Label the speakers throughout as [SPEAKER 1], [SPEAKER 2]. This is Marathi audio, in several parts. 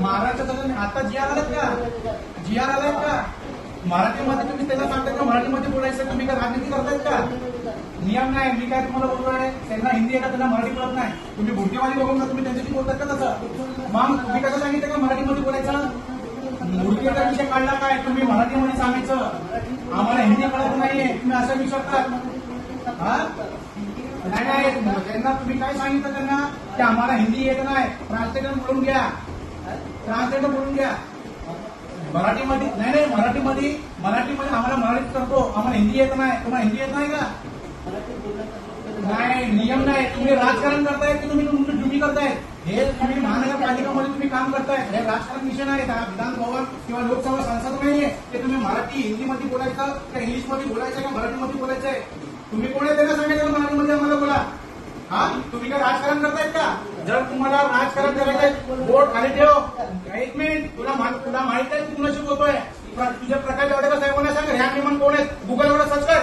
[SPEAKER 1] महाराष्ट्रात आता जी आर आलात का? जी आर आलाय का? मराठीमध्ये तुम्ही त्याला सांगताय का मराठीमध्ये बोलायचं? तुम्ही काय राजनीती करतायत का? नियम नाही. मी काय तुम्हाला बोलतोय, त्यांना हिंदी येतात, त्यांना मराठी कळत नाही. तुम्ही भुडकेवाली बघून तुम्ही त्यांच्याशी बोलतात का तसं? मग तुम्ही कसं सांगितलं का मराठीमध्ये बोलायचं? मुडकेचा विषय काढला काय? तुम्ही मराठीमध्ये सांगायचं आम्हाला हिंदी कळत नाहीये, तुम्ही असं विचारतात. हा नाही, त्यांना तुम्ही काय सांगितलं त्यांना की आम्हाला हिंदी येत नाही, ट्रान्सलेटर बोलून घ्या, ट्रान्सलेटर बोलून घ्या मराठीमध्ये. नाही, मराठीमध्ये आम्हाला मराठीत करतो, आम्हाला हिंदी येत नाही. तुम्हाला हिंदी येत नाही का? नाही, नियम नाही. तुम्ही राजकारण करताय की तुम्ही तुम्ही करताय? हे तुम्ही महानगरपालिकामध्ये तुम्ही काम करताय, हे राजकारण मिशन आहे. विधान भवन किंवा लोकसभा संसद नाहीये ते तुम्ही मराठी हिंदीमध्ये बोलायचं का इंग्लिशमध्ये बोलायचं का मराठीमध्ये बोलायचंय? तुम्ही कोण आहे त्यांना सांगायचं मराठीमध्ये आम्हाला बोला? हा, तुम्ही काय राजकारण करतायत का? जर तुम्हाला राजकारण करायचंय बोट खाली ठेव. एक मिनिट, तुला माहित आहे तू कुणाशी बोलतोय? तुझ्या प्रकाश जावडेकर साहेबांना सांग ह्या नियमन कोण आहेत, गुगलवर सर्च कर.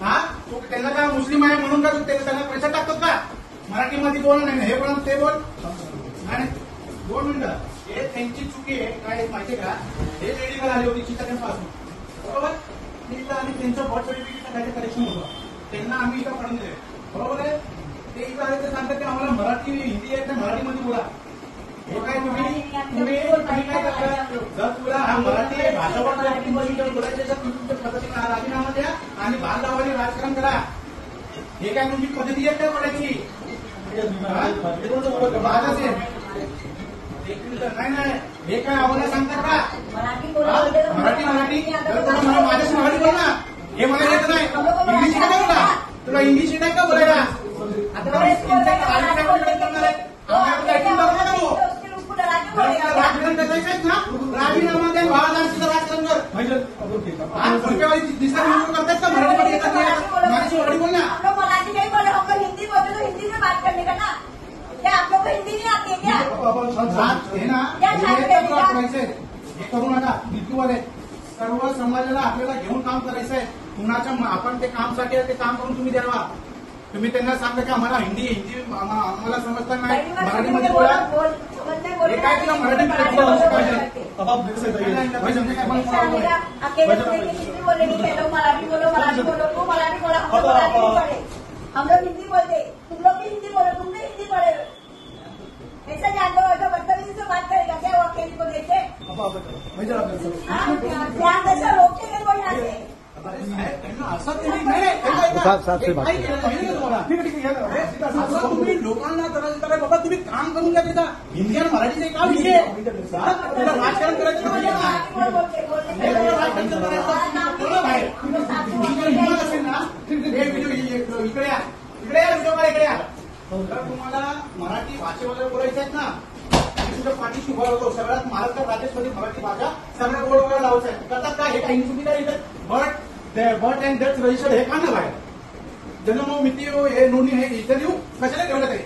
[SPEAKER 1] हा, तू त्यांना काय मुस्लिम आहे म्हणून का त्यांना पैसा टाकतात का? मराठीमध्ये बोल. नाही हे बोल ते बोल. नाही 2 मिनिटं. हे त्यांची चुकी आहे. काय माहितीये का, हे लेडीकडे आली होती चित्रपासून, बरोबर? आणि त्यांचं बर्थ सर्टिफिकेट काही करेक्शन होतं, त्यांना आम्ही इथं पडून दिले, बरोबर आहे? ते इथं आले ते सांगतात की आम्हाला मराठी हिंदी येत नाही, मराठीमध्ये बोला. हे काय तुम्ही काय करता? जर तुला हा मराठी भाषावर बोलायचं तर तुमच्या पद्धतीने राजीनामा द्या आणि बालगावाने राजकारण करा. हे काय तुमची पद्धती आहे काय बोलायची? नाही, हे काय आम्हाला सांगतात का? मराठी माझ्याशी मराठी बोल ना. हे मला येत नाही. इंग्लिश येत नाही का तुला? इंग्लिश येत नाही का बोलायला? राजकारण करायचं ना, राजीनामा द्या, महाराष्ट्राचं राजकारण कर. करतात का? मराठीमध्ये येतात माझ्याशी मराठी बोल ना.
[SPEAKER 2] हिंदी बोलते तो हिंदी में बात करने का ना, क्या आप लोग को हिंदी नहीं आती है क्या?
[SPEAKER 1] हे ना, हे करू नका. हिंदूवाले सर्व समाजाला आपल्याला घेऊन काम करायचंय. कुणाच्या आपण ते कामसाठी ते काम करून तुम्ही द्यावा. तुम्ही त्यांना सांगा की आम्हाला हिंदी आम्हाला समजता नाही, मराठीमध्ये बोला. हे काय तुला मराठी
[SPEAKER 2] हम लोग हिंदी बोलते, तुम लोग भी हिंदी बोलो, तुम भी हिंदी पढ़े. ऐसा जान लो, ऐसा बदतमीजी से बात करेगा क्या वो अकेले को देखे? ध्यान दशा रोक के कोई यहाँ से तुम्ही लोकांना करायचं बाबा, तुम्ही काम करून घ्या तिथं. हिंदी आणि मराठीचे का विषय? राजकारण करायचं हिंमत असेल ना, इकडे या इकडे या. तर तुम्हाला मराठी भाषेमध्ये बोलायचं आहेत ना, तुझ्या पाठीशी उभा होतो. सगळ्यात महाराष्ट्र राज्यामध्ये मराठी भाषा सगळ्या बोर्डवर लावायचं आहे. करतात काय? हे काही चुकी नाही. बट अँड डेथ रजिस्टर्ड हे का ना बाहेर जन्म मिती हे नोंदणी हे इथं देऊ कशाला ठेवलं ते?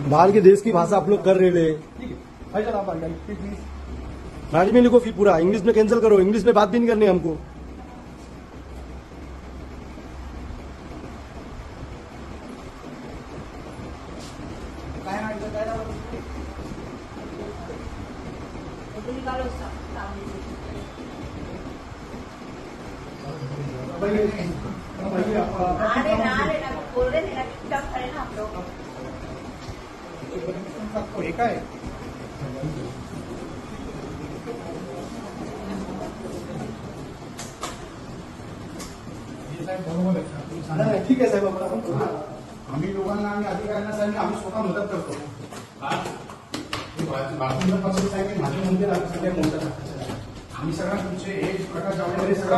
[SPEAKER 3] बाहर के देश की भाषा आप लोग कर रहे हैं. मराठी में लिखो फिर पूरा, इंग्लिश में कैंसिल करो. इंग्लिश में बात भी नहीं करनी हमको.
[SPEAKER 2] बोल रहे थे ना टफ करे ना आप लोग.
[SPEAKER 1] हे काय
[SPEAKER 3] ठीक आहे साहेब,
[SPEAKER 1] आम्ही लोकांना आम्ही अधिकाऱ्यांना सांगितलं आम्ही स्वतः मदत करतो. बाकीच्या पक्षाचे साहेब माझे मंदिर सगळ्या मोठं आम्ही सगळ्या तुमचे हे प्रकाश जावडेकर सगळं